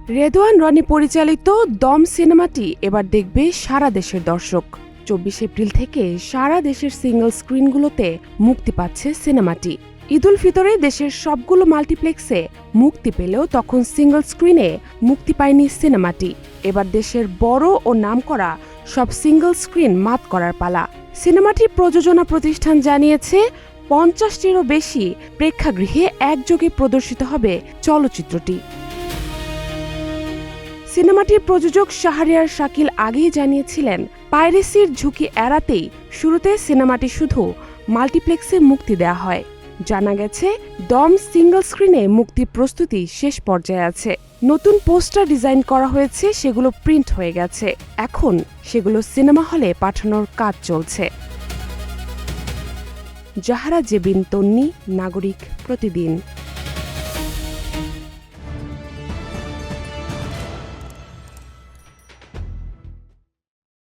রেদওয়ান রনি পরিচালিত দম সিনেমাটি এবার দেখবে সারা দেশের দর্শক। 24 এপ্রিল থেকে সারা দেশের সিঙ্গল স্ক্রিনগুলোতে মুক্তি পাচ্ছে সিনেমাটি। ঈদুল ফিতরে দেশের সবগুলো মাল্টিপ্লেক্সে মুক্তি পেলেও তখন সিঙ্গল স্ক্রিনে মুক্তি পায়নি সিনেমাটি। এবার দেশের বড় ও নামকরা সব সিঙ্গল স্ক্রিন মাত করার পালা। সিনেমাটির প্রযোজনা প্রতিষ্ঠান জানিয়েছে 50টিরও বেশি প্রেক্ষাগৃহে একযোগে প্রদর্শিত হবে চলচ্চিত্রটি। সিনেমাটির প্রযোজক শাহরিয়ার শাকিল আগেই জানিয়েছিলেন, পাইরেসির ঝুঁকি এড়াতেই শুরুতে সিনেমাটি শুধু মাল্টিপ্লেক্সে মুক্তি দেওয়া হয়। জানা গেছে, দম সিঙ্গল স্ক্রিনে মুক্তির প্রস্তুতি শেষ পর্যায়ে আছে। নতুন পোস্টার ডিজাইন করা হয়েছে, সেগুলো প্রিন্ট হয়ে গেছে। এখন সেগুলো সিনেমা হলে পাঠানোর কাজ চলছে। জাহরা জেবিন তন্নি, নাগরিক প্রতিদিন।